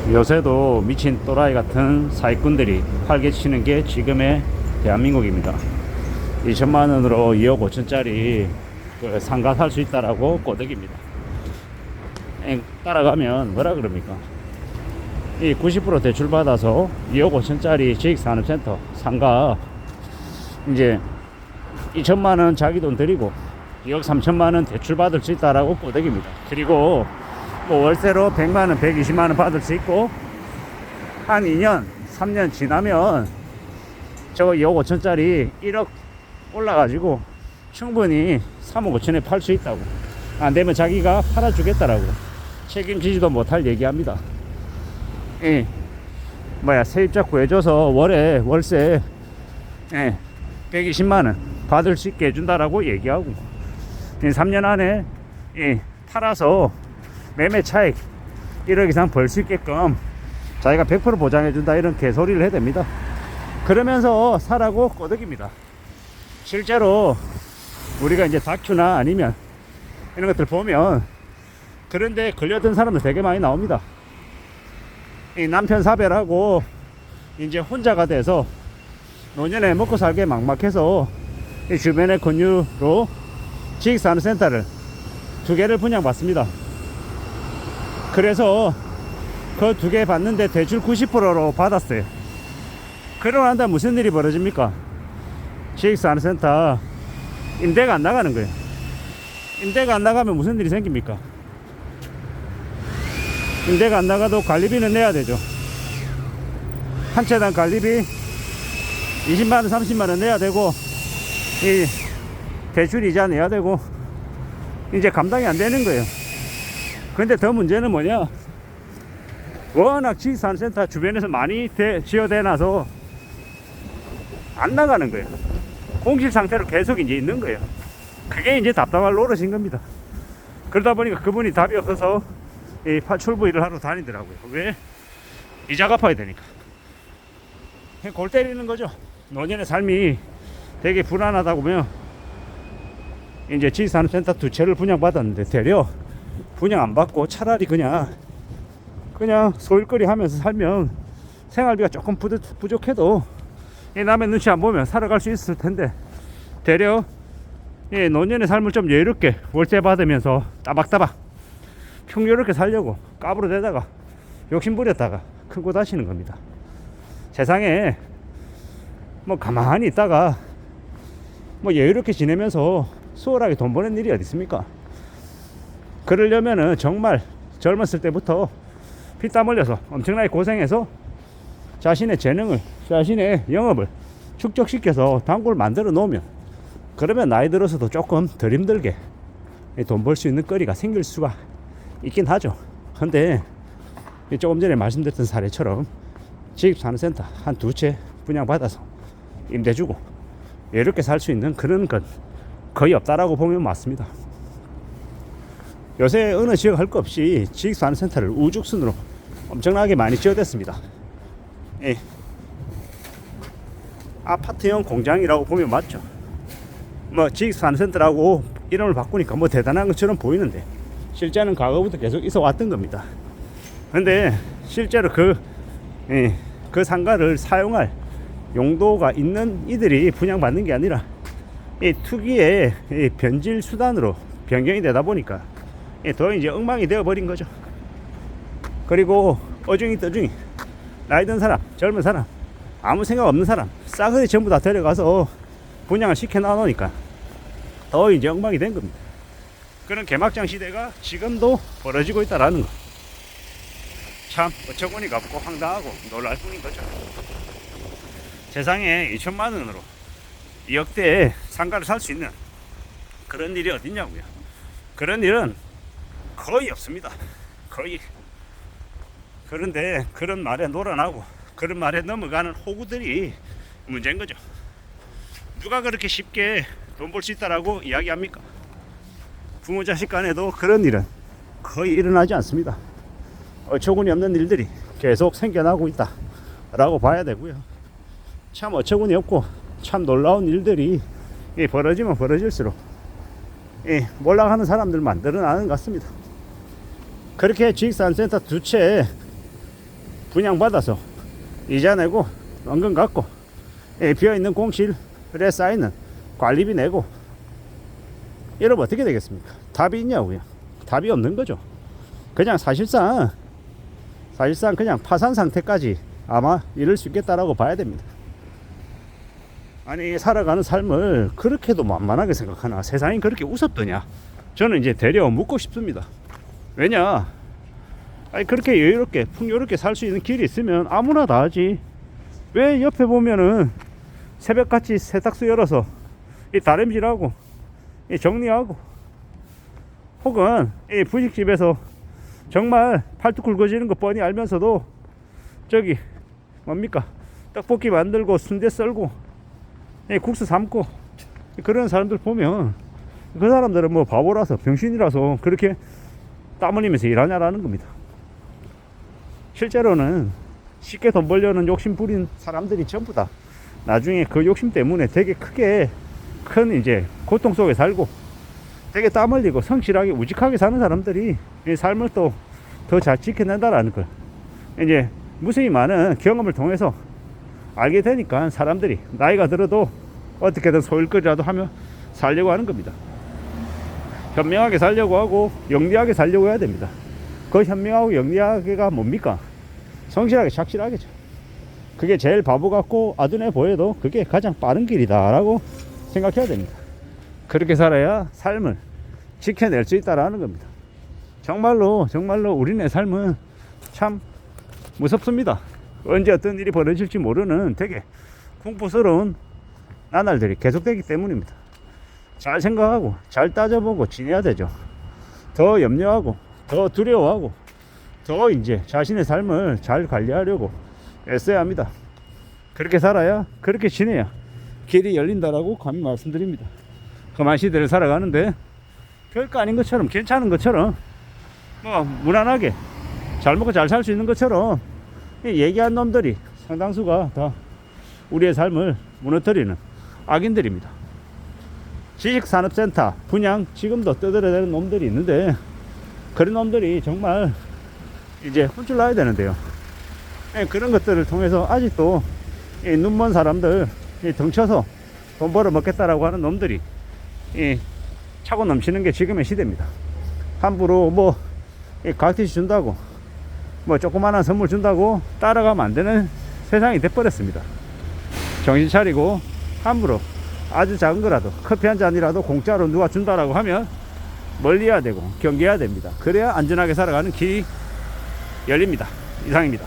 요새도 미친 또라이 같은 사기꾼들이 활개치는 게 지금의 대한민국입니다. 2천만원으로 2억 5천짜리 그 상가 살 수 있다라고 꼬드깁니다. 따라가면 뭐라 그럽니까? 이 90% 대출 받아서 2억 5천짜리 지식산업센터 상가 이제 2천만원 자기 돈 드리고 2억 3천만원 대출 받을 수 있다라고 꼬드깁니다. 그리고 뭐 월세로 100만원 120만원 받을 수 있고 한 2년 3년 지나면 저거 2억 5천짜리 1억 올라가지고 충분히 3억 5천에 팔 수 있다고, 안되면 자기가 팔아주겠다라고 책임지지도 못할 얘기합니다. 세입자 구해줘서 월세 120만원 받을 수 있게 해준다라고 얘기하고 3년 안에 팔아서 매매 차익 1억 이상 벌 수 있게끔 자기가 100% 보장해준다, 이런 개소리를 해야 됩니다. 그러면서 사라고 꼬드깁니다. 실제로 우리가 이제 다큐나 아니면 이런 것들 보면 그런데 걸려든 사람들 되게 많이 나옵니다. 이 남편 사별하고 이제 혼자가 돼서 노년에 먹고 살게 막막해서 이 주변의 권유로 지식산업센터를 2개를 분양받습니다. 그래서 그 2개 받는데 대출 90%로 받았어요. 그러고 난 다음 무슨 일이 벌어집니까? 지식산업센터 임대가 안 나가는 거예요. 임대가 안 나가면 무슨 일이 생깁니까? 임대가 안 나가도 관리비는 내야 되죠. 한 채당 관리비 20만원 30만원 내야 되고 이 대출 이자 내야 되고 이제 감당이 안 되는 거예요. 근데 더 문제는 뭐냐, 워낙 지식산업센터 주변에서 많이 지어대놔서 안 나가는 거예요. 공실 상태로 계속 이제 있는 거예요. 그게 이제 답답할 노릇인 겁니다. 그러다 보니까 그분이 답이 없어서 이 파출부 일을 하러 다니더라고요. 왜? 이자 갚아야 되니까. 골 때리는 거죠. 노년의 삶이 되게 불안하다고 보면 이제 지식산업센터 2채를 분양받았는데 되려 분양 안 받고 차라리 그냥 소일거리 하면서 살면 생활비가 조금 부족해도 남의 눈치 안 보면 살아갈 수 있을 텐데, 되려 노년의 삶을 좀 여유롭게 월세 받으면서 따박따박 평유롭게 살려고 까불어대다가 욕심부렸다가 큰 거 다시는 겁니다. 세상에 뭐 가만히 있다가 뭐 여유롭게 지내면서 수월하게 돈 버는 일이 어디 있습니까? 그러려면은 정말 젊었을 때부터 피땀 흘려서 엄청나게 고생해서 자신의 재능을, 자신의 영업을 축적시켜서 단골 만들어 놓으면, 그러면 나이 들어서도 조금 덜 힘들게 돈 벌 수 있는 거리가 생길 수가 있긴 하죠. 근데 조금 전에 말씀드렸던 사례처럼 지식산업센터 한 2채 분양받아서 임대 주고 이렇게 살 수 있는 그런 건 거의 없다라고 보면 맞습니다. 요새 어느 지역 할 것 없이 지식산업센터를 우죽순으로 엄청나게 많이 지어댔습니다. 아파트형 공장이라고 보면 맞죠. 뭐 지식산업센터라고 이름을 바꾸니까 뭐 대단한 것처럼 보이는데 실제는 과거부터 계속 있어 왔던 겁니다. 근데 실제로 그 상가를 사용할 용도가 있는 이들이 분양받는 게 아니라 이 투기의 변질 수단으로 변경이 되다 보니까 더 이제 엉망이 되어버린 거죠. 그리고 어중이 떠중이 나이 든 사람, 젊은 사람, 아무 생각 없는 사람 싸그리 전부 다 데려가서 분양을 시켜 놔놓으니까 더 이제 엉망이 된 겁니다. 그런 개막장 시대가 지금도 벌어지고 있다라는 거, 참 어처구니가 없고 황당하고 놀랄 뿐인 거죠. 세상에 2천만원으로 2억대의 상가를 살 수 있는 그런 일이 어딨냐고요. 그런 일은 거의 없습니다. 거의. 그런데 그런 말에 놀아나고 그런 말에 넘어가는 호구들이 문제인 거죠. 누가 그렇게 쉽게 돈 벌 수 있다라고 이야기합니까? 부모 자식 간에도 그런 일은 거의 일어나지 않습니다. 어처구니 없는 일들이 계속 생겨나고 있다 라고 봐야 되고요. 참 어처구니 없고 참 놀라운 일들이 벌어지면 벌어질수록 몰락하는 사람들만 늘어나는 것 같습니다. 그렇게 지식산업센터 2채 분양받아서 이자 내고 원금 갚고 비어있는 공실에 쌓이는 관리비 내고 이러면 어떻게 되겠습니까? 답이 있냐고요? 답이 없는 거죠. 그냥 사실상 그냥 파산 상태까지 아마 이럴 수 있겠다라고 봐야 됩니다. 아니 살아가는 삶을 그렇게도 만만하게 생각하나? 세상이 그렇게 우습더냐? 저는 이제 되려 묻고 싶습니다. 왜냐? 아니 그렇게 여유롭게 풍요롭게 살 수 있는 길이 있으면 아무나 다 하지. 왜 옆에 보면은 새벽같이 세탁소 열어서 이 다림질하고 이 정리하고 혹은 이 분식집에서 정말 팔뚝 굵어지는 거 뻔히 알면서도 저기 뭡니까 떡볶이 만들고 순대 썰고 국수 삶고 그런 사람들 보면 그 사람들은 뭐 바보라서 병신이라서 그렇게 땀 흘리면서 일하냐라는 겁니다. 실제로는 쉽게 돈 벌려는 욕심 부린 사람들이 전부 다 나중에 그 욕심 때문에 되게 크게 큰 이제 고통 속에 살고 되게 땀 흘리고 성실하게 우직하게 사는 사람들이 이 삶을 또 더 잘 지켜낸다라는 걸 이제 무수히 많은 경험을 통해서 알게 되니까 사람들이 나이가 들어도 어떻게든 소일거리라도 하며 살려고 하는 겁니다. 현명하게 살려고 하고 영리하게 살려고 해야 됩니다. 그 현명하고 영리하게가 뭡니까? 성실하게 착실하게죠. 그게 제일 바보 같고 아둔해 보여도 그게 가장 빠른 길이다 라고 생각해야 됩니다. 그렇게 살아야 삶을 지켜낼 수 있다라는 겁니다. 정말로 우리네 삶은 참 무섭습니다. 언제 어떤 일이 벌어질지 모르는 되게 공포스러운 나날들이 계속되기 때문입니다. 잘 생각하고 잘 따져보고 지내야 되죠. 더 염려하고 더 두려워하고 더 이제 자신의 삶을 잘 관리하려고 애써야 합니다. 그렇게 살아야 그렇게 지내야 길이 열린다라고 감히 말씀드립니다. 험한 시대를 살아가는데 별거 아닌 것처럼 괜찮은 것처럼 뭐 무난하게 잘 먹고 잘 살 수 있는 것처럼 얘기한 놈들이 상당수가 다 우리의 삶을 무너뜨리는 악인들입니다. 지식산업센터 분양 지금도 떠들어대는 놈들이 있는데 그런 놈들이 정말 이제 혼쭐 나야 되는데요. 그런 것들을 통해서 아직도 눈먼 사람들 덩쳐서 돈 벌어 먹겠다라고 하는 놈들이 차고 넘치는 게 지금의 시대입니다. 함부로 뭐 각티슈 준다고 뭐 조그마한 선물 준다고 따라가면 안 되는 세상이 돼버렸습니다. 정신 차리고 함부로 아주 작은 거라도 커피 한 잔이라도 공짜로 누가 준다라고 하면 멀리해야 되고 경계해야 됩니다. 그래야 안전하게 살아가는 길이 열립니다. 이상입니다.